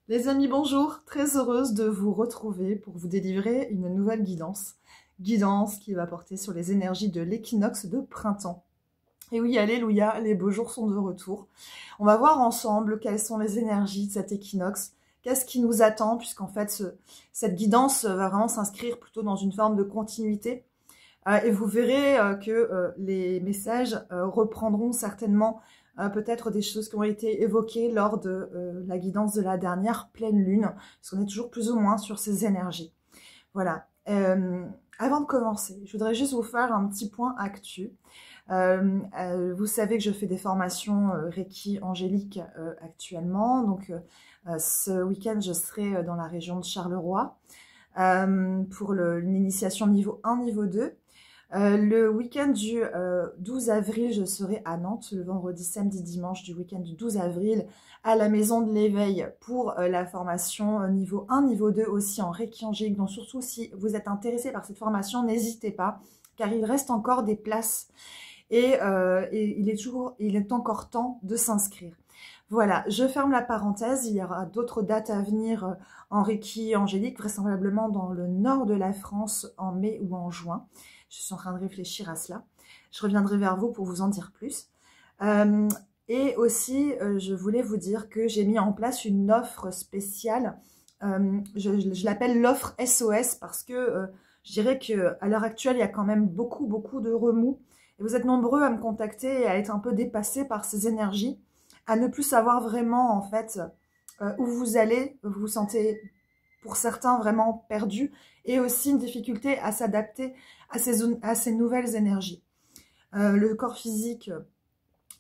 Les amis, bonjour, très heureuse de vous retrouver pour vous délivrer une nouvelle guidance. Guidance qui va porter sur les énergies de l'équinoxe de printemps. Et oui, alléluia, les beaux jours sont de retour. On va voir ensemble quelles sont les énergies de cet équinoxe, qu'est-ce qui nous attend, puisqu'en fait, cette guidance va vraiment s'inscrire plutôt dans une forme de continuité. Et vous verrez que les messages reprendront certainement peut-être des choses qui ont été évoquées lors de la guidance de la dernière pleine lune, parce qu'on est toujours plus ou moins sur ces énergies. Voilà. Avant de commencer, je voudrais juste vous faire un petit point actu. Vous savez que je fais des formations Reiki angélique actuellement, donc ce week-end je serai dans la région de Charleroi pour une initiation niveau 1, niveau 2. Le week-end du 12 avril, je serai à Nantes, le vendredi, samedi, dimanche du week-end du 12 avril, à la Maison de l'Éveil pour la formation niveau 1, niveau 2 aussi en Reiki angélique. Donc surtout si vous êtes intéressé par cette formation, n'hésitez pas, car il reste encore des places et il est encore temps de s'inscrire. Voilà, je ferme la parenthèse, il y aura d'autres dates à venir en Reiki angélique, vraisemblablement dans le nord de la France en mai ou en juin. Je suis en train de réfléchir à cela. Je reviendrai vers vous pour vous en dire plus. Et aussi, je voulais vous dire que j'ai mis en place une offre spéciale. Je l'appelle l'offre SOS parce que je dirais qu'à l'heure actuelle, il y a quand même beaucoup de remous. Et vous êtes nombreux à me contacter et à être un peu dépassés par ces énergies, à ne plus savoir vraiment en fait où vous allez. Vous vous sentez pour certains vraiment perdus et aussi une difficulté à s'adapter à ces nouvelles énergies. Le corps physique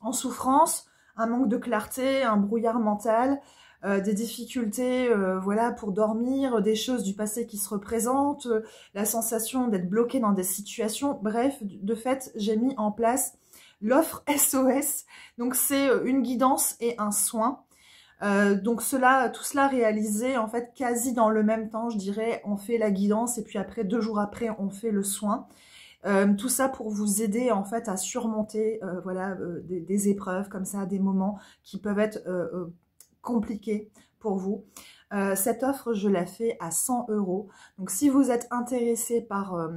en souffrance, un manque de clarté, un brouillard mental, des difficultés voilà, pour dormir, des choses du passé qui se représentent, la sensation d'être bloqué dans des situations. Bref, de fait, j'ai mis en place l'offre SOS. Donc c'est une guidance et un soin. Donc tout cela réalisé en fait quasi dans le même temps, je dirais. On fait la guidance et puis après 2 jours après on fait le soin. Tout ça pour vous aider en fait à surmonter voilà des épreuves comme ça, des moments qui peuvent être compliqués pour vous. Cette offre, je la fais à 100 €. Donc, si vous êtes intéressé par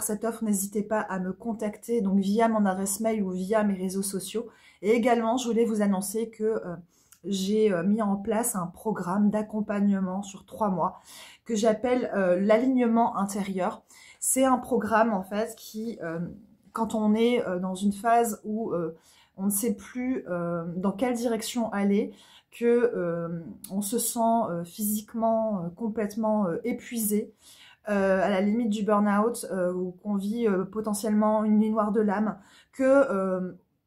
cette offre, n'hésitez pas à me contacter donc via mon adresse mail ou via mes réseaux sociaux. Et également, je voulais vous annoncer que j'ai mis en place un programme d'accompagnement sur 3 mois que j'appelle l'alignement intérieur. C'est un programme en fait qui, quand on est dans une phase où on ne sait plus dans quelle direction aller, que on se sent physiquement complètement épuisé, à la limite du burn-out, ou qu'on vit potentiellement une nuit noire de l'âme,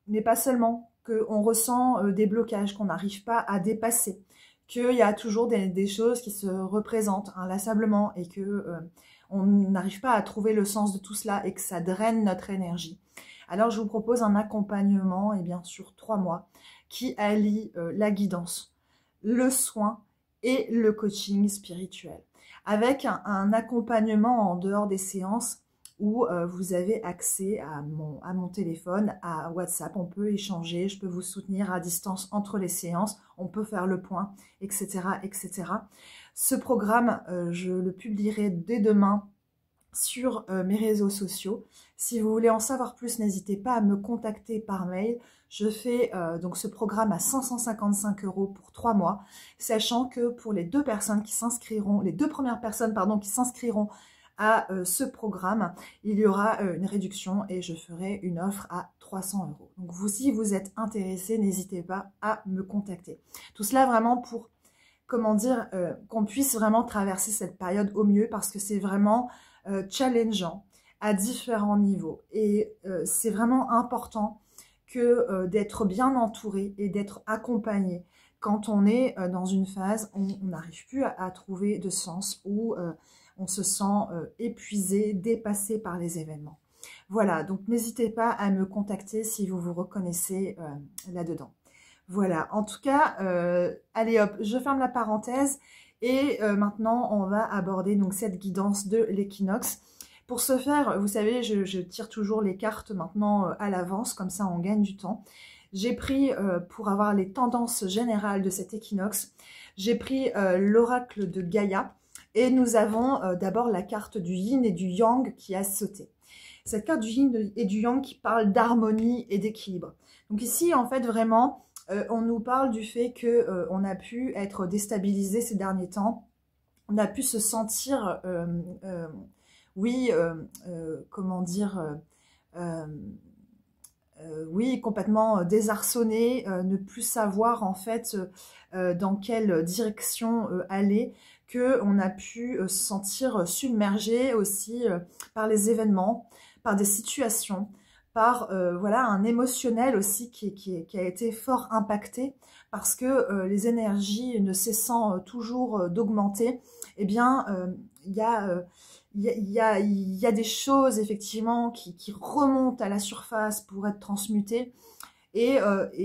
mais pas seulement, qu'on ressent des blocages qu'on n'arrive pas à dépasser, qu'il y a toujours des choses qui se représentent inlassablement et que on n'arrive pas à trouver le sens de tout cela et que ça draine notre énergie. Alors je vous propose un accompagnement, et bien sûr 3 mois, qui allie la guidance, le soin et le coaching spirituel, avec un accompagnement en dehors des séances où vous avez accès à mon téléphone, à WhatsApp, on peut échanger, je peux vous soutenir à distance entre les séances, on peut faire le point, etc. etc. Ce programme, je le publierai dès demain sur mes réseaux sociaux. Si vous voulez en savoir plus, n'hésitez pas à me contacter par mail. Je fais donc ce programme à 555 € pour 3 mois, sachant que pour les 2 personnes qui s'inscriront, les 2 premières personnes pardon, qui s'inscriront à ce programme, il y aura une réduction et je ferai une offre à 300 €. Donc vous, si vous êtes intéressé, n'hésitez pas à me contacter. Tout cela vraiment pour, comment dire, qu'on puisse vraiment traverser cette période au mieux, parce que c'est vraiment challengeant à différents niveaux. Et c'est vraiment important que d'être bien entouré et d'être accompagné quand on est dans une phase où on n'arrive plus à trouver de sens, où on se sent épuisé, dépassé par les événements. Voilà, donc n'hésitez pas à me contacter si vous vous reconnaissez là-dedans. Voilà, en tout cas, allez hop, je ferme la parenthèse et maintenant on va aborder donc cette guidance de l'équinoxe. Pour ce faire, vous savez, je tire toujours les cartes maintenant à l'avance, comme ça on gagne du temps. j'ai pris, pour avoir les tendances générales de cet équinoxe, j'ai pris l'oracle de Gaïa, et nous avons d'abord la carte du yin et du yang qui a sauté. Cette carte du yin et du yang qui parle d'harmonie et d'équilibre. Donc ici, en fait, vraiment, on nous parle du fait que on a pu être déstabilisé ces derniers temps. On a pu se sentir, oui, comment dire, oui, complètement désarçonné, ne plus savoir en fait dans quelle direction aller, que on a pu se sentir submergé aussi par les événements, par des situations, par voilà un émotionnel aussi qui a été fort impacté parce que les énergies ne cessant toujours d'augmenter, eh bien il y a il y a des choses effectivement qui remontent à la surface pour être transmutées et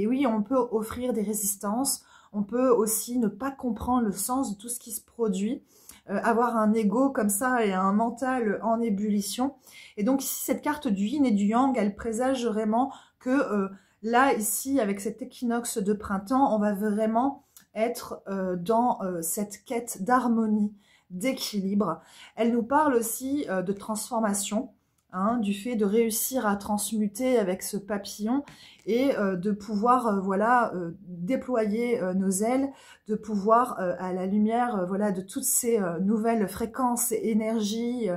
oui, on peut offrir des résistances, on peut aussi ne pas comprendre le sens de tout ce qui se produit, avoir un ego comme ça et un mental en ébullition. Et donc ici, cette carte du yin et du yang, elle présage vraiment que là, ici, avec cet équinoxe de printemps, on va vraiment être dans cette quête d'harmonie, d'équilibre. Elle nous parle aussi de transformation, hein, du fait de réussir à transmuter avec ce papillon et de pouvoir voilà déployer nos ailes, de pouvoir à la lumière voilà de toutes ces nouvelles fréquences et énergies,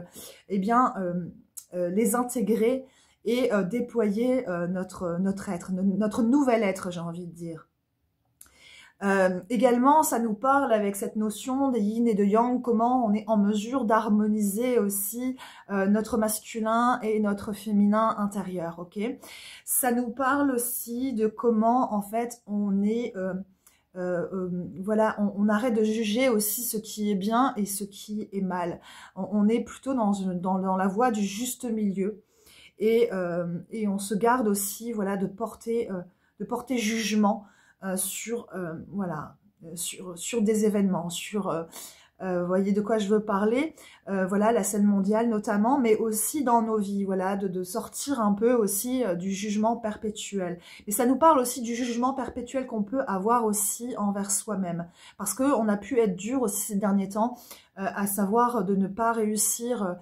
eh bien les intégrer et déployer notre être, notre nouvel être, j'ai envie de dire. Également, ça nous parle avec cette notion des yin et de yang, comment on est en mesure d'harmoniser aussi notre masculin et notre féminin intérieur, ok? Ça nous parle aussi de comment, en fait, on est... voilà, on arrête de juger aussi ce qui est bien et ce qui est mal. On est plutôt dans la voie du juste milieu et on se garde aussi, voilà, de porter jugement sur voilà sur des événements, sur vous voyez de quoi je veux parler, voilà la scène mondiale notamment, mais aussi dans nos vies, voilà de sortir un peu aussi du jugement perpétuel. Et ça nous parle aussi du jugement perpétuel qu'on peut avoir aussi envers soi-même, parce que on a pu être dur aussi ces derniers temps, à savoir de ne pas réussir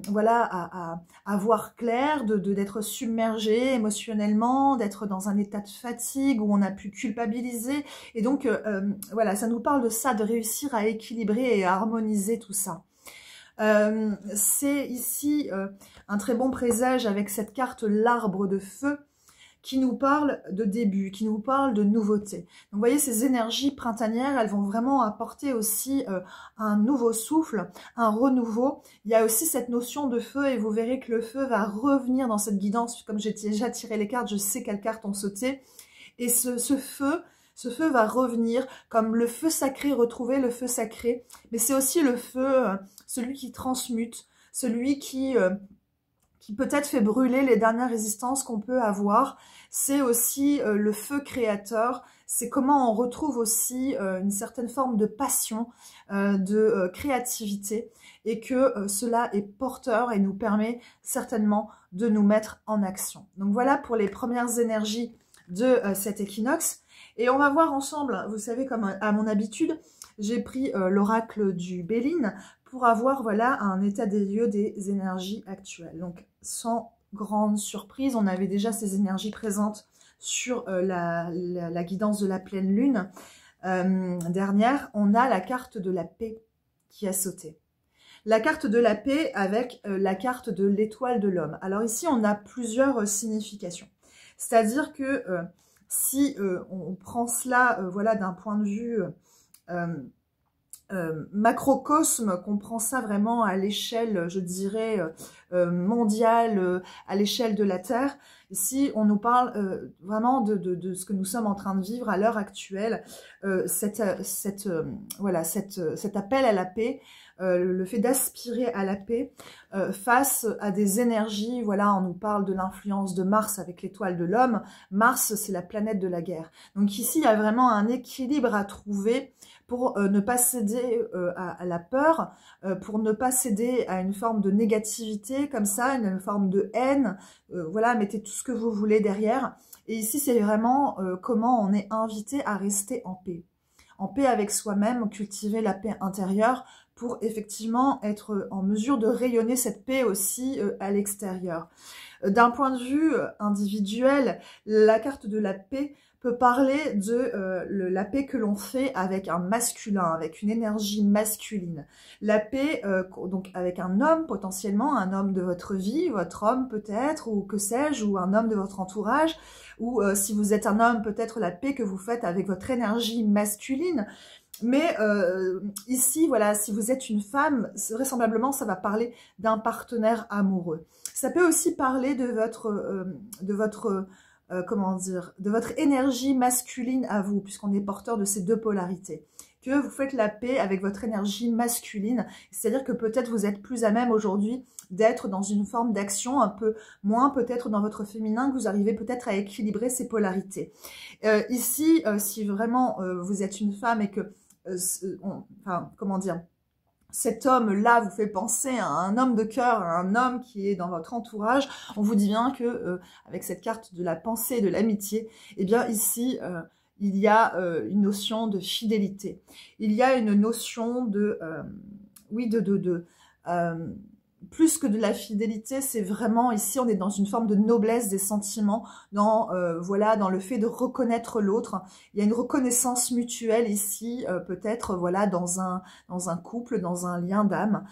voilà à voir clair, d'être submergé émotionnellement, d'être dans un état de fatigue où on a pu culpabiliser, et donc voilà, ça nous parle de ça, de réussir à équilibrer et à harmoniser tout ça. C'est ici un très bon présage avec cette carte l'arbre de feu qui nous parle de début, qui nous parle de nouveauté. Donc vous voyez, ces énergies printanières, elles vont vraiment apporter aussi un nouveau souffle, un renouveau. Il y a aussi cette notion de feu et vous verrez que le feu va revenir dans cette guidance. Comme j'ai déjà tiré les cartes, je sais quelles cartes ont sauté. Et ce feu va revenir comme le feu sacré, retrouver le feu sacré. Mais c'est aussi le feu, celui qui transmute, celui qui peut-être fait brûler les dernières résistances qu'on peut avoir. C'est aussi le feu créateur, c'est comment on retrouve aussi une certaine forme de passion, de créativité, et que cela est porteur et nous permet certainement de nous mettre en action. Donc voilà pour les premières énergies de cet équinoxe. Et on va voir ensemble, vous savez, comme à mon habitude, j'ai pris l'oracle du Béline pour avoir voilà un état des lieux des énergies actuelles. Donc sans grande surprise, on avait déjà ces énergies présentes sur la guidance de la pleine lune dernière. On a la carte de la paix qui a sauté. La carte de la paix avec la carte de l'étoile de l'homme. Alors ici, on a plusieurs significations. C'est-à-dire que si on prend cela voilà, d'un point de vue macrocosme, qu'on prend ça vraiment à l'échelle, je dirais, mondiale, à l'échelle de la Terre, ici on nous parle vraiment de ce que nous sommes en train de vivre à l'heure actuelle, cet appel à la paix, le fait d'aspirer à la paix face à des énergies, voilà, on nous parle de l'influence de Mars avec l'étoile de l'homme. Mars, c'est la planète de la guerre. Donc ici, il y a vraiment un équilibre à trouver pour ne pas céder à la peur, pour ne pas céder à une forme de négativité comme ça, une forme de haine, voilà, mettez tout ce que vous voulez derrière, Et ici, c'est vraiment comment on est invité à rester en paix avec soi-même, cultiver la paix intérieure pour effectivement être en mesure de rayonner cette paix aussi à l'extérieur. D'un point de vue individuel, la carte de la paix peut parler de la paix que l'on fait avec un masculin, avec une énergie masculine. La paix, donc avec un homme potentiellement, un homme de votre vie, votre homme peut-être, ou que sais-je, ou un homme de votre entourage, ou si vous êtes un homme, peut-être la paix que vous faites avec votre énergie masculine. Mais ici, voilà, si vous êtes une femme, vraisemblablement, ça va parler d'un partenaire amoureux. Ça peut aussi parler de votre comment dire, de votre énergie masculine à vous, puisqu'on est porteur de ces deux polarités. Que vous faites la paix avec votre énergie masculine, c'est-à-dire que peut-être vous êtes plus à même aujourd'hui d'être dans une forme d'action, un peu moins peut-être dans votre féminin, que vous arrivez peut-être à équilibrer ces polarités. Ici, si vraiment vous êtes une femme et que, enfin, comment dire, cet homme-là vous fait penser à un homme de cœur, à un homme qui est dans votre entourage, on vous dit bien que avec cette carte de la pensée et de l'amitié, eh bien ici, il y a une notion de fidélité. Il y a une notion de, oui, plus que de la fidélité, c'est vraiment, ici, on est dans une forme de noblesse des sentiments, dans, voilà, dans le fait de reconnaître l'autre. Il y a une reconnaissance mutuelle ici, peut-être, voilà, dans un couple, dans un lien d'âme.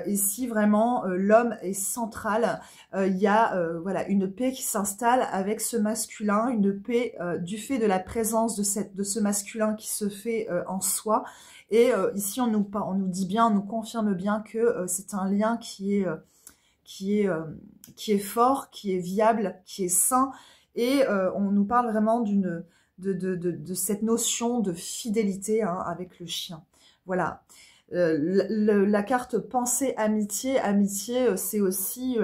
Ici, vraiment, l'homme est central. Il y a, voilà, une paix qui s'installe avec ce masculin, une paix du fait de la présence de ce masculin qui se fait en soi. Et ici, on nous dit bien, on nous confirme bien que c'est un lien qui est fort, qui est viable, qui est sain. Et on nous parle vraiment de cette notion de fidélité hein, avec le chien. Voilà. La carte pensée amitié, c'est aussi,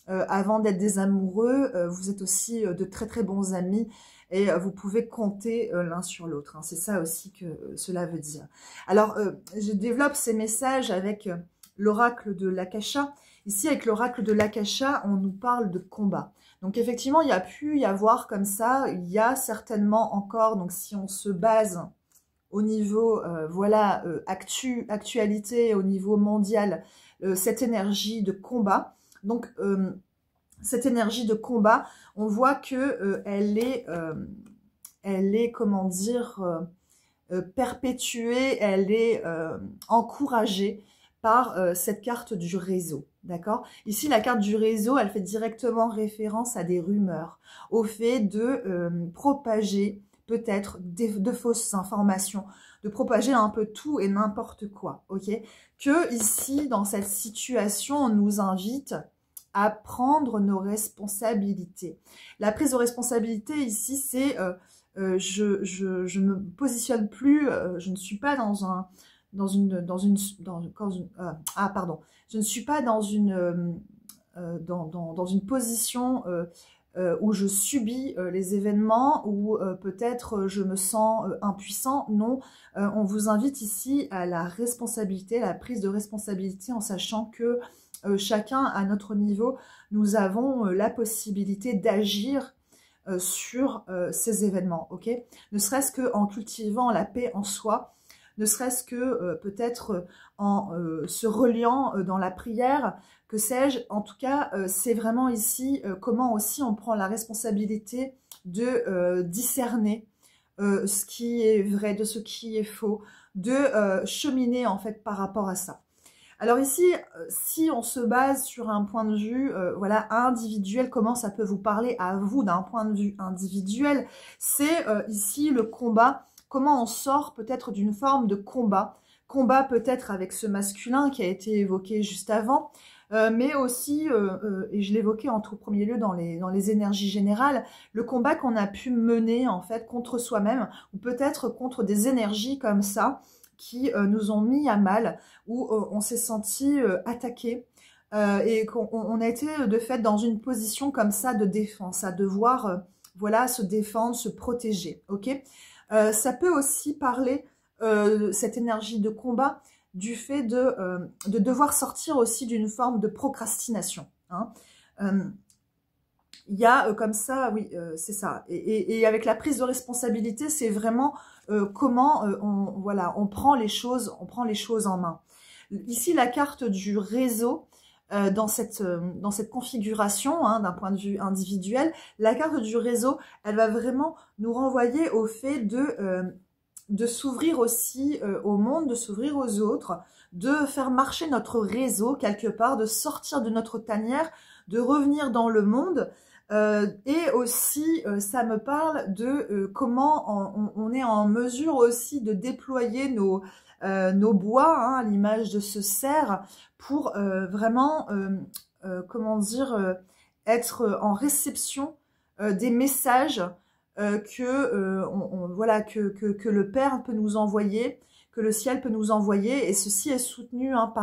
avant d'être des amoureux, vous êtes aussi de très très bons amis. Et vous pouvez compter l'un sur l'autre. Hein. C'est ça aussi que cela veut dire. Alors, je développe ces messages avec l'oracle de l'Akasha. Ici, avec l'oracle de l'Akasha, on nous parle de combat. Donc, effectivement, il y a pu y avoir comme ça, il y a certainement encore, donc si on se base au niveau, voilà, actualité, au niveau mondial, cette énergie de combat. Donc, cette énergie de combat, on voit que elle est, comment dire, perpétuée, elle est encouragée par cette carte du réseau, d'accord? Ici, la carte du réseau, elle fait directement référence à des rumeurs, au fait de propager peut-être de fausses informations, de propager un peu tout et n'importe quoi, ok? Que ici, dans cette situation, on nous invite à prendre nos responsabilités. La prise de responsabilité ici, c'est je me positionne plus, je ne suis pas je ne suis pas dans une position où je subis les événements, où peut-être je me sens impuissant. Non, on vous invite ici à la responsabilité, à la prise de responsabilité en sachant que chacun à notre niveau, nous avons la possibilité d'agir sur ces événements, ok? Ne serait-ce qu'en cultivant la paix en soi, ne serait-ce que peut-être en se reliant dans la prière, que sais-je. En tout cas, c'est vraiment ici comment aussi on prend la responsabilité de discerner ce qui est vrai, de ce qui est faux, de cheminer en fait par rapport à ça. Alors ici, si on se base sur un point de vue voilà, individuel, comment ça peut vous parler à vous d'un point de vue individuel, c'est ici le combat, comment on sort peut-être d'une forme de combat peut-être avec ce masculin qui a été évoqué juste avant, mais aussi, et je l'évoquais en tout premier lieu dans les énergies générales, le combat qu'on a pu mener en fait contre soi-même, ou peut-être contre des énergies comme ça, qui nous ont mis à mal, où on s'est senti attaqué et qu'on a été de fait dans une position comme ça de défense, à devoir voilà, se défendre, se protéger. Ok, ça peut aussi parler, cette énergie de combat, du fait de devoir sortir aussi d'une forme de procrastination. Hein. il y a comme ça, oui, c'est ça. Et avec la prise de responsabilité, c'est vraiment comment on prend les choses en main. Ici, la carte du réseau, dans cette configuration, hein, d'un point de vue individuel, la carte du réseau, elle va vraiment nous renvoyer au fait de s'ouvrir aussi au monde, de s'ouvrir aux autres, de faire marcher notre réseau quelque part, de sortir de notre tanière, de revenir dans le monde. Et aussi, ça me parle de comment on est en mesure aussi de déployer nos bois, hein, à l'image de ce cerf, pour vraiment, comment dire, être en réception des messages voilà, que le Père peut nous envoyer, que le ciel peut nous envoyer, et ceci est soutenu, hein,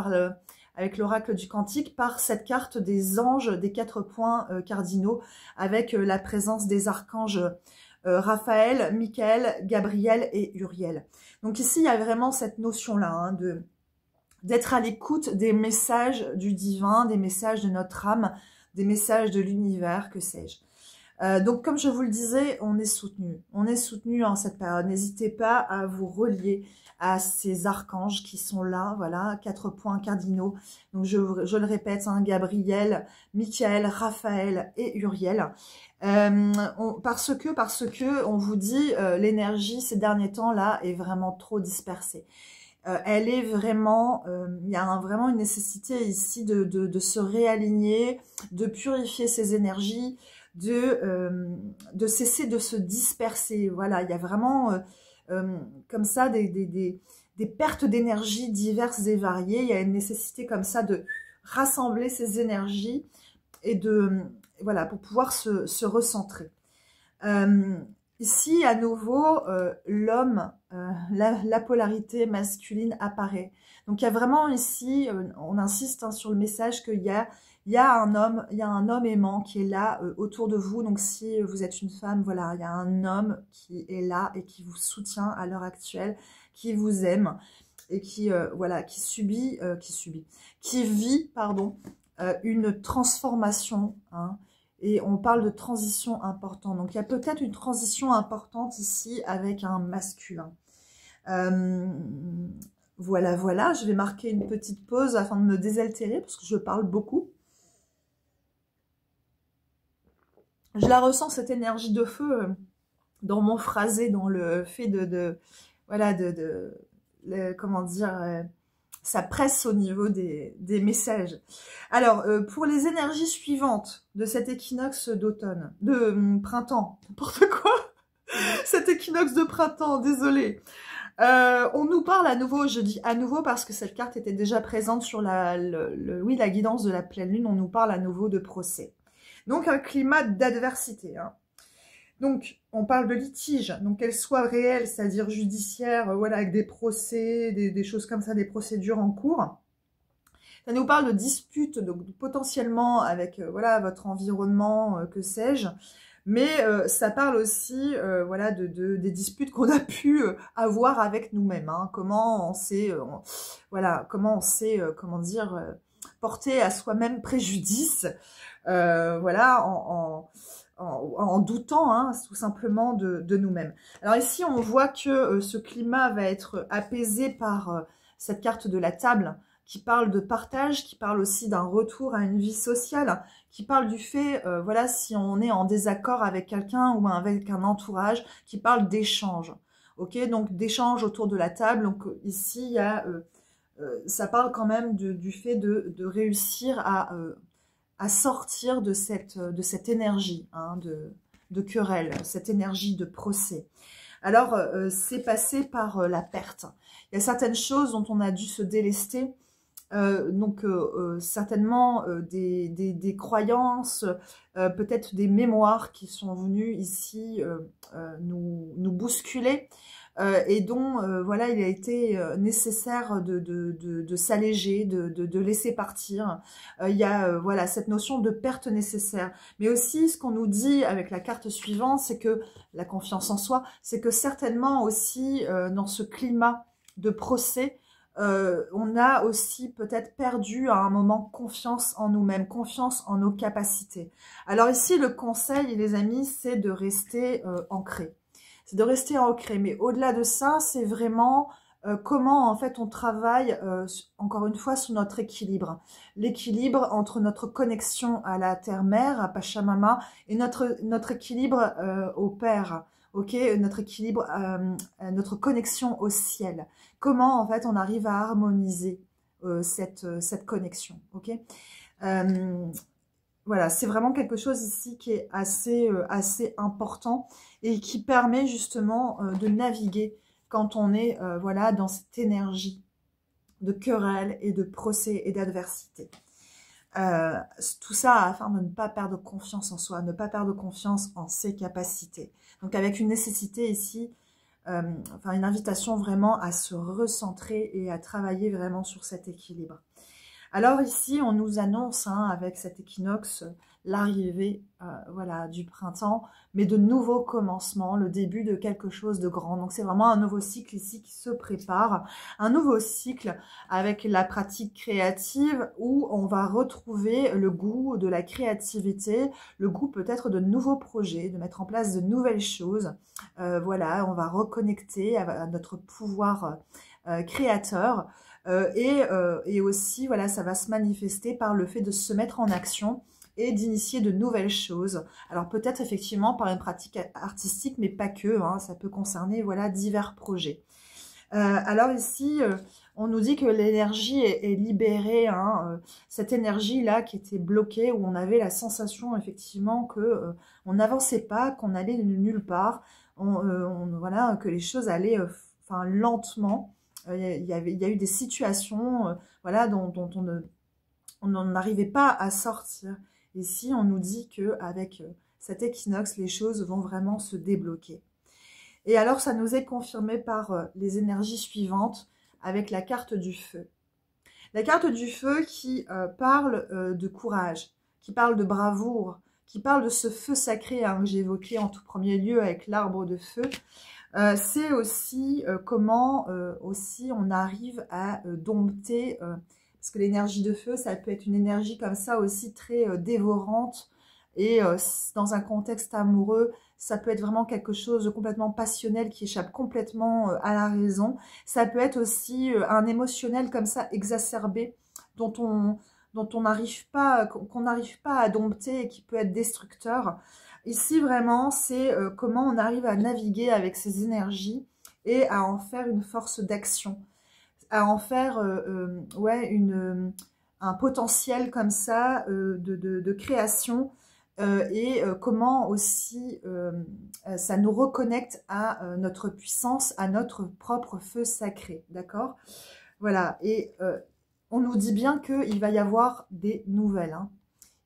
avec l'oracle du Cantique, par cette carte des anges, des 4 points cardinaux, avec la présence des archanges Raphaël, Michael, Gabriel et Uriel. Donc ici, il y a vraiment cette notion-là, hein, d'être à l'écoute des messages du divin, des messages de notre âme, des messages de l'univers, que sais-je. Donc, comme je vous le disais, on est soutenu en cette période. N'hésitez pas à vous relier à ces archanges qui sont là, voilà, 4 points cardinaux. Donc, je le répète, hein, Gabriel, Michael, Raphaël et Uriel. Parce que on vous dit, l'énergie ces derniers temps-là est vraiment trop dispersée. Elle est vraiment, il y a vraiment une nécessité ici de se réaligner, de purifier ses énergies, de cesser de se disperser. Voilà, il y a vraiment comme ça des pertes d'énergie diverses et variées. Il y a une nécessité comme ça de rassembler ces énergies et voilà, pour pouvoir se recentrer. Ici, à nouveau, l'homme, la polarité masculine apparaît. Donc, il y a vraiment ici, on insiste, hein, sur le message qu'il y a un homme aimant qui est là autour de vous. Donc, si vous êtes une femme, voilà, il y a un homme qui est là et qui vous soutient à l'heure actuelle, qui vous aime et qui, voilà, qui vit, pardon, une transformation, hein. Et on parle de transition importante. Donc, il y a peut-être une transition importante ici avec un masculin. Voilà, voilà. Je vais marquer une petite pause afin de me désaltérer parce que je parle beaucoup. Je la ressens, cette énergie de feu, dans mon phrasé, dans le fait voilà, comment dire, ça presse au niveau des messages. Alors, pour les énergies suivantes de cet équinoxe d'automne, de printemps, n'importe quoi, cet équinoxe de printemps, désolé. On nous parle à nouveau, je dis à nouveau parce que cette carte était déjà présente sur la guidance de la pleine lune, on nous parle à nouveau de procès. Donc, un climat d'adversité, hein. Donc, on parle de litige, donc qu'elle soit réelle, c'est-à-dire judiciaire, voilà, avec des procès, des choses comme ça, des procédures en cours. Ça nous parle de disputes, donc potentiellement avec voilà, votre environnement, que sais-je. Mais ça parle aussi voilà, des disputes qu'on a pu avoir avec nous-mêmes. Hein. Comment on s'est, voilà, comment dire, porté à soi-même préjudice, voilà, en doutant, hein, tout simplement de nous-mêmes. Alors ici, on voit que ce climat va être apaisé par cette carte de la table, qui parle de partage, qui parle aussi d'un retour à une vie sociale, qui parle du fait, voilà, si on est en désaccord avec quelqu'un ou avec un entourage, qui parle d'échange. Ok, donc d'échange autour de la table. Donc ici, il y a, ça parle quand même du fait de réussir à sortir de cette énergie, hein, de querelle, cette énergie de procès. Alors, c'est passé par la perte. Il y a certaines choses dont on a dû se délester, donc certainement des croyances, peut-être des mémoires qui sont venues ici nous bousculer, et dont voilà, il a été nécessaire de s'alléger, de laisser partir. Il y a voilà, cette notion de perte nécessaire. Mais aussi, ce qu'on nous dit avec la carte suivante, c'est que la confiance en soi, c'est que certainement aussi dans ce climat de procès, on a aussi peut-être perdu à un moment confiance en nous-mêmes, confiance en nos capacités. Alors ici, le conseil, les amis, c'est de rester ancré. C'est de rester ancré. Mais au-delà de ça, c'est vraiment comment en fait on travaille, encore une fois, sur notre équilibre. L'équilibre entre notre connexion à la terre-mère, à Pachamama, et notre équilibre au Père. Ok, notre équilibre, notre connexion au ciel. Comment en fait on arrive à harmoniser cette connexion. Ok, voilà, c'est vraiment quelque chose ici qui est assez important et qui permet justement de naviguer quand on est voilà, dans cette énergie de querelle et de procès et d'adversité. Tout ça afin de ne pas perdre confiance en soi, ne pas perdre confiance en ses capacités. Donc avec une nécessité ici, enfin une invitation vraiment à se recentrer et à travailler vraiment sur cet équilibre. Alors ici, on nous annonce avec cet équinoxe l'arrivée voilà, du printemps, mais de nouveaux commencements, le début de quelque chose de grand. Donc c'est vraiment un nouveau cycle ici qui se prépare, un nouveau cycle avec la pratique créative où on va retrouver le goût de la créativité, le goût peut-être de nouveaux projets, de mettre en place de nouvelles choses. Voilà, on va reconnecter à notre pouvoir créateur. Et aussi, voilà, ça va se manifester par le fait de se mettre en action et d'initier de nouvelles choses. Alors peut-être effectivement par une pratique artistique, mais pas que, ça peut concerner voilà, divers projets. Alors ici, on nous dit que l'énergie est libérée, cette énergie-là qui était bloquée, où on avait la sensation effectivement que on n'avançait pas, qu'on allait nulle part, voilà, que les choses allaient enfin lentement. Il y a eu des situations voilà, dont on n'arrivait pas à sortir. Ici, on nous dit qu'avec cet équinoxe, les choses vont vraiment se débloquer. Et alors, ça nous est confirmé par les énergies suivantes avec la carte du feu. La carte du feu qui parle de courage, qui parle de bravoure, qui parle de ce feu sacré que j'ai évoqué en tout premier lieu avec l'arbre de feu. C'est aussi comment aussi on arrive à dompter, parce que l'énergie de feu, ça peut être une énergie comme ça aussi très dévorante, et dans un contexte amoureux, ça peut être vraiment quelque chose de complètement passionnel qui échappe complètement à la raison. Ça peut être aussi un émotionnel comme ça exacerbé, dont on n'arrive pas, qu'on n'arrive pas à dompter et qui peut être destructeur. Ici, vraiment, c'est comment on arrive à naviguer avec ces énergies et à en faire une force d'action, à en faire ouais, un potentiel comme ça de création et comment aussi ça nous reconnecte à notre puissance, à notre propre feu sacré, d'accord? Voilà, et on nous dit bien qu'il va y avoir des nouvelles,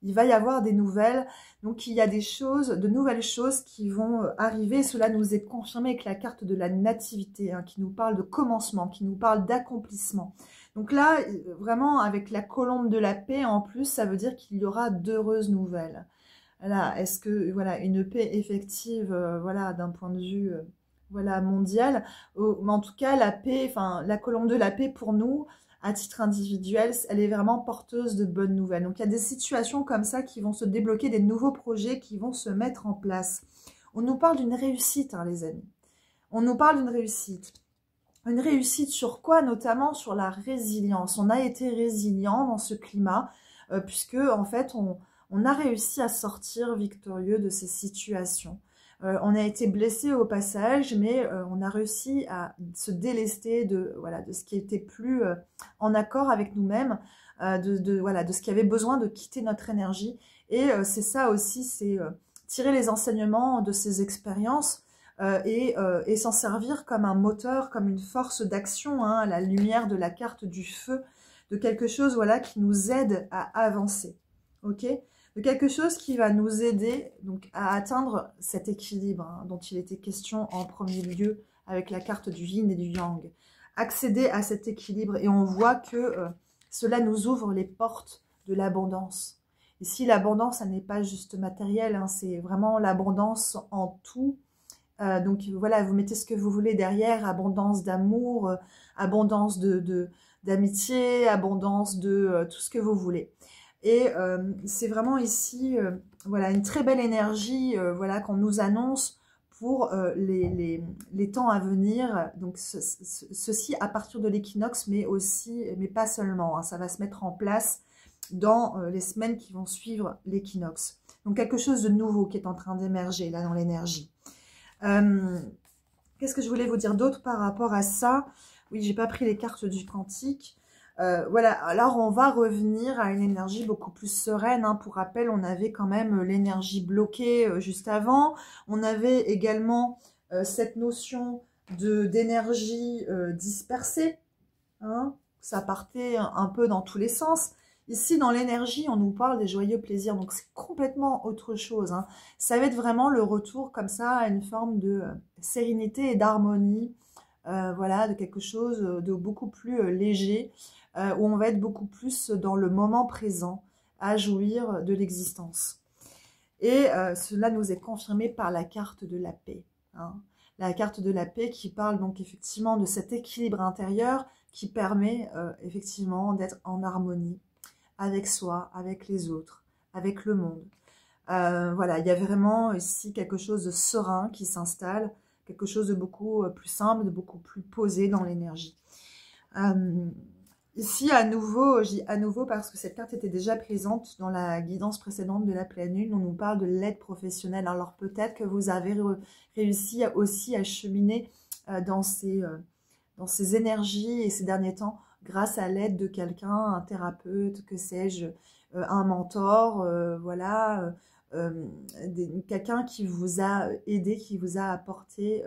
Il va y avoir des nouvelles, donc il y a des choses, de nouvelles choses qui vont arriver. Cela nous est confirmé avec la carte de la nativité, qui nous parle de commencement, qui nous parle d'accomplissement. Donc là, vraiment, avec la colombe de la paix, en plus, ça veut dire qu'il y aura d'heureuses nouvelles. Voilà, est-ce que, voilà, une paix effective, voilà, d'un point de vue, voilà, mondial, mais en tout cas, la paix, enfin, la colombe de la paix pour nous, à titre individuel, elle est vraiment porteuse de bonnes nouvelles. Donc, il y a des situations comme ça qui vont se débloquer, des nouveaux projets qui vont se mettre en place. On nous parle d'une réussite, les amis. On nous parle d'une réussite. Une réussite sur quoi? Notamment sur la résilience. On a été résilient dans ce climat, puisque, en fait, on a réussi à sortir victorieux de ces situations. On a été blessé au passage, mais on a réussi à se délester de ce qui était plus en accord avec nous-mêmes, de ce qui avait besoin de quitter notre énergie. Et c'est ça aussi, c'est tirer les enseignements de ces expériences et s'en servir comme un moteur, comme une force d'action, à la lumière de la carte du feu, de quelque chose voilà, qui nous aide à avancer. Ok ? De quelque chose qui va nous aider donc, à atteindre cet équilibre dont il était question en premier lieu avec la carte du yin et du yang. Accéder à cet équilibre et on voit que cela nous ouvre les portes de l'abondance. Ici, l'abondance, ça n'est pas juste matériel, c'est vraiment l'abondance en tout, Donc voilà, vous mettez ce que vous voulez derrière, abondance d'amour, abondance d'amitié, abondance de tout ce que vous voulez. Et c'est vraiment ici, voilà, une très belle énergie, voilà, qu'on nous annonce pour les temps à venir. Donc ceci à partir de l'équinoxe, mais aussi, mais pas seulement, hein, ça va se mettre en place dans les semaines qui vont suivre l'équinoxe. Donc quelque chose de nouveau qui est en train d'émerger là dans l'énergie. Qu'est-ce que je voulais vous dire d'autre par rapport à ça? Oui, j'ai pas pris les cartes du quantique. Voilà, alors on va revenir à une énergie beaucoup plus sereine. Hein. Pour rappel, on avait quand même l'énergie bloquée juste avant. On avait également cette notion d'énergie dispersée. Hein. Ça partait un peu dans tous les sens. Ici, dans l'énergie, on nous parle des joyeux plaisirs, donc c'est complètement autre chose. Hein. Ça va être vraiment le retour comme ça à une forme de sérénité et d'harmonie, voilà, de quelque chose de beaucoup plus léger, où on va être beaucoup plus dans le moment présent, à jouir de l'existence. Et cela nous est confirmé par la carte de la paix. Hein. La carte de la paix qui parle donc effectivement de cet équilibre intérieur qui permet effectivement d'être en harmonie avec soi, avec les autres, avec le monde. Voilà, il y a vraiment ici quelque chose de serein qui s'installe, quelque chose de beaucoup plus simple, de beaucoup plus posé dans l'énergie. Ici, à nouveau, je dis à nouveau parce que cette carte était déjà présente dans la guidance précédente de la pleine lune. On nous parle de l'aide professionnelle. Alors peut-être que vous avez réussi aussi à cheminer dans ces énergies et ces derniers temps grâce à l'aide de quelqu'un, un thérapeute, que sais-je, un mentor, voilà, quelqu'un qui vous a aidé, qui vous a apporté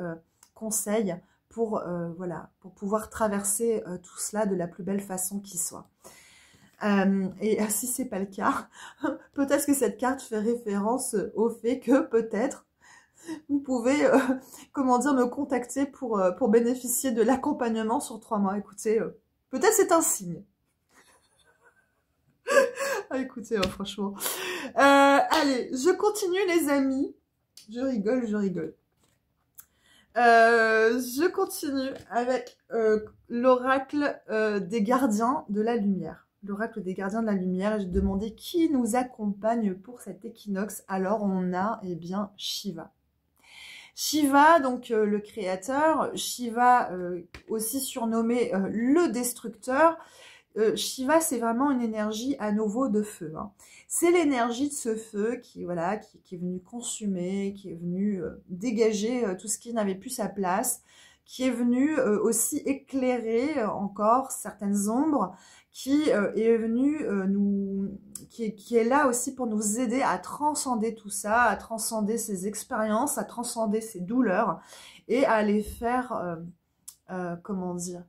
conseil pour, voilà, pour pouvoir traverser tout cela de la plus belle façon qui soit. Et si c'est pas le cas, peut-être que cette carte fait référence au fait que peut-être vous pouvez, comment dire, me contacter pour bénéficier de l'accompagnement sur 3 mois. Écoutez, peut-être c'est un signe. Ah, écoutez, franchement. Allez, je continue les amis. Je rigole, je rigole. Je continue avec l'oracle des gardiens de la lumière. L'oracle des gardiens de la lumière. J'ai demandé qui nous accompagne pour cet équinoxe. Alors on a, eh bien, Shiva. Shiva, donc le créateur. Shiva, aussi surnommé le destructeur. Shiva, c'est vraiment une énergie à nouveau de feu. Hein. C'est l'énergie de ce feu qui, voilà, qui est venu consumer, qui est venu dégager tout ce qui n'avait plus sa place, qui est venu aussi éclairer encore certaines ombres, qui est venu qui est là aussi pour nous aider à transcender tout ça, à transcender ces expériences, à transcender ces douleurs et à les faire, comment dire,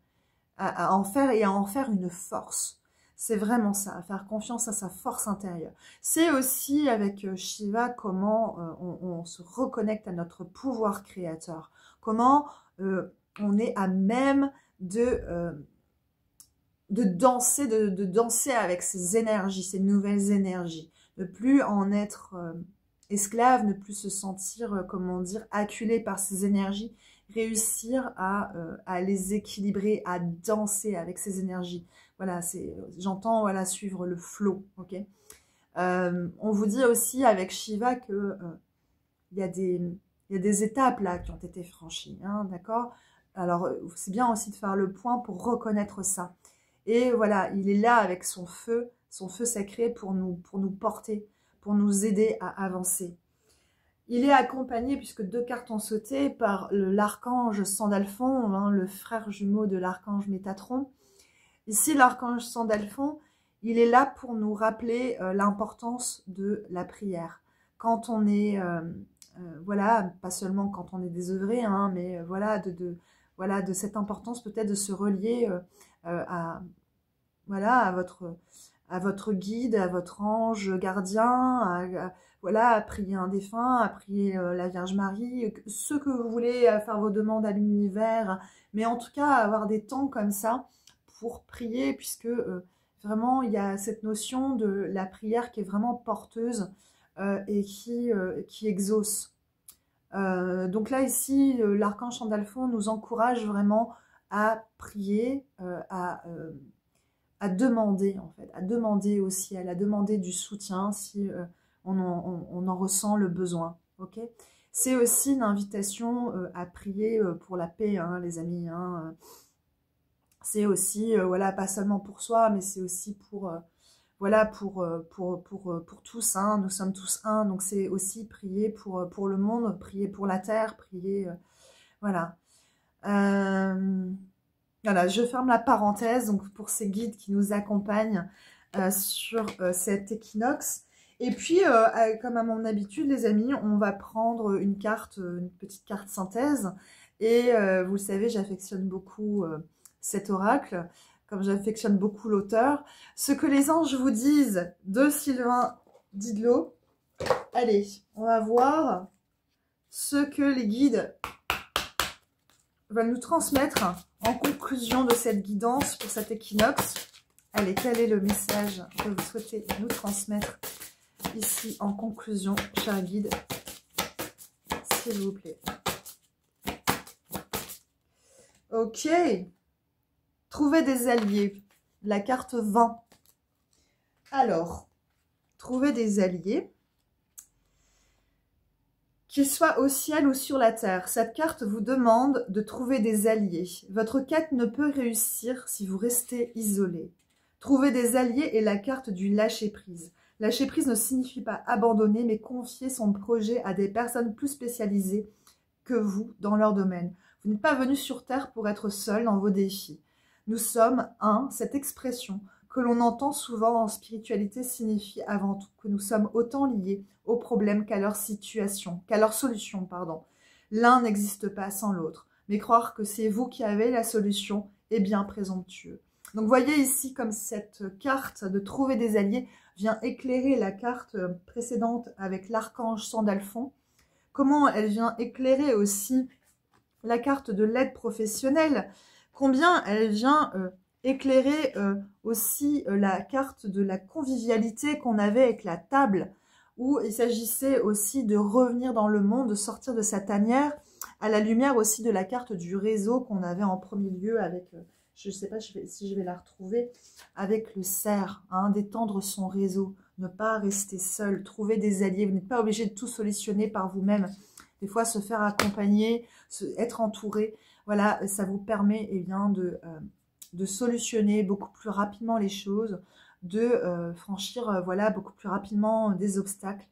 à en faire une force. C'est vraiment ça, à faire confiance à sa force intérieure. C'est aussi avec Shiva comment on se reconnecte à notre pouvoir créateur. Comment on est à même de danser, de danser avec ces énergies, ces nouvelles énergies. Ne plus en être esclave, ne plus se sentir, comment dire, acculé par ces énergies, réussir à les équilibrer, à danser avec ces énergies. Voilà, j'entends voilà, suivre le flow. Okay, on vous dit aussi avec Shiva que il y a des étapes là qui ont été franchies, hein, d'accord? Alors, c'est bien aussi de faire le point pour reconnaître ça. Et voilà, il est là avec son feu sacré pour nous porter, pour nous aider à avancer. Il est accompagné, puisque 2 cartes ont sauté, par l'archange Sandalphon, hein, le frère jumeau de l'archange Métatron. Ici, l'archange Sandalphon, il est là pour nous rappeler l'importance de la prière. Quand on est, voilà, pas seulement quand on est désœuvré, hein, mais voilà, voilà, de cette importance peut-être de se relier voilà, à votre guide, à votre ange gardien, voilà, à prier un défunt, à prier la Vierge Marie, ce que vous voulez, à faire vos demandes à l'univers, mais en tout cas, avoir des temps comme ça pour prier, puisque vraiment, il y a cette notion de la prière qui est vraiment porteuse et qui exauce. Donc là, ici, l'archange Sandalphon nous encourage vraiment à prier, à demander, en fait, à demander au ciel, à demander du soutien si on en ressent le besoin. Ok, c'est aussi une invitation à prier pour la paix, hein, les amis. Hein. C'est aussi, voilà, pas seulement pour soi, mais c'est aussi pour, voilà, pour tous. Hein. Nous sommes tous un, donc c'est aussi prier pour le monde, prier pour la terre, prier, voilà. Voilà, je ferme la parenthèse donc pour ces guides qui nous accompagnent sur cet équinoxe. Et puis, comme à mon habitude, les amis, on va prendre une carte, une petite carte synthèse. Et vous le savez, j'affectionne beaucoup cet oracle, comme j'affectionne beaucoup l'auteur. Ce que les anges vous disent de Sylvain Didlot. Allez, on va voir ce que les guides veulent nous transmettre en conclusion de cette guidance pour cet équinoxe. Allez, quel est le message que vous souhaitez nous transmettre ici en conclusion, cher guide, s'il vous plaît. Ok. Trouver des alliés. La carte 20. Alors, trouver des alliés. Qu'ils soient au ciel ou sur la terre, cette carte vous demande de trouver des alliés. Votre quête ne peut réussir si vous restez isolé. Trouver des alliés est la carte du lâcher-prise. Lâcher-prise ne signifie pas abandonner, mais confier son projet à des personnes plus spécialisées que vous dans leur domaine. Vous n'êtes pas venu sur Terre pour être seul dans vos défis. Nous sommes un, cette expression que l'on entend souvent en spiritualité signifie avant tout que nous sommes autant liés aux problèmes qu'à leur situation, qu'à leur solution, pardon. L'un n'existe pas sans l'autre, mais croire que c'est vous qui avez la solution est bien présomptueux. Donc voyez ici comme cette carte de trouver des alliés vient éclairer la carte précédente avec l'archange Sandalphon. Comment elle vient éclairer aussi la carte de l'aide professionnelle. Combien elle vient éclairer aussi la carte de la convivialité qu'on avait avec la table, où il s'agissait aussi de revenir dans le monde, de sortir de sa tanière, à la lumière aussi de la carte du réseau qu'on avait en premier lieu avec, je ne sais pas si je vais la retrouver, avec le cerf, hein, d'étendre son réseau, ne pas rester seul, trouver des alliés. Vous n'êtes pas obligé de tout solutionner par vous-même. Des fois, se faire accompagner, être entouré, voilà, ça vous permet eh bien, de solutionner beaucoup plus rapidement les choses, de franchir voilà, beaucoup plus rapidement des obstacles.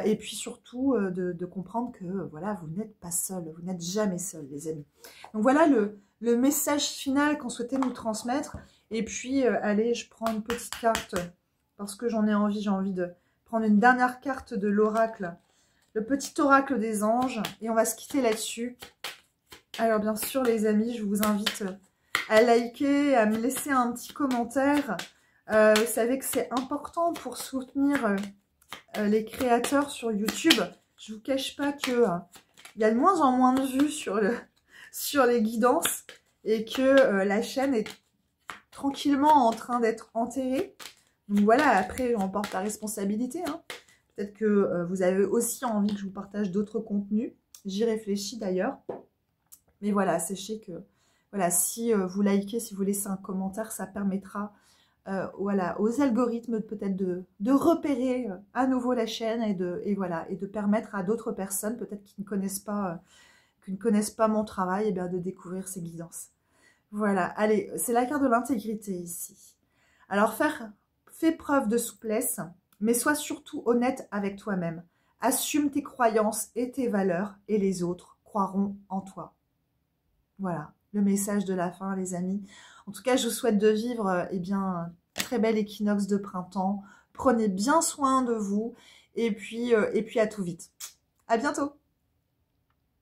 Et puis surtout de comprendre que voilà, vous n'êtes pas seul, vous n'êtes jamais seul, les amis. Donc voilà le message final qu'on souhaitait nous transmettre. Et puis, allez, je prends une petite carte parce que j'en ai envie, j'ai envie de prendre une dernière carte de l'oracle, le petit oracle des anges. Et on va se quitter là-dessus. Alors bien sûr, les amis, je vous invite à liker, à me laisser un petit commentaire. Vous savez que c'est important pour soutenir les créateurs sur YouTube. Je ne vous cache pas que il y a de moins en moins de vues sur les guidances et que la chaîne est tranquillement en train d'être enterrée. Donc voilà, après j'en porte la responsabilité. Hein. Peut-être que vous avez aussi envie que je vous partage d'autres contenus. J'y réfléchis d'ailleurs. Mais voilà, sachez que voilà, si vous likez, si vous laissez un commentaire, ça permettra voilà, aux algorithmes peut-être de repérer à nouveau la chaîne et voilà, et de permettre à d'autres personnes, peut-être qui ne connaissent pas mon travail, et bien de découvrir ces guidances. Voilà, allez, c'est la carte de l'intégrité ici. Alors, fais preuve de souplesse, mais sois surtout honnête avec toi-même. Assume tes croyances et tes valeurs, et les autres croiront en toi. Voilà, le message de la fin, les amis. En tout cas, je vous souhaite de vivre eh bien, un très bel équinoxe de printemps. Prenez bien soin de vous, et puis à tout vite. À bientôt.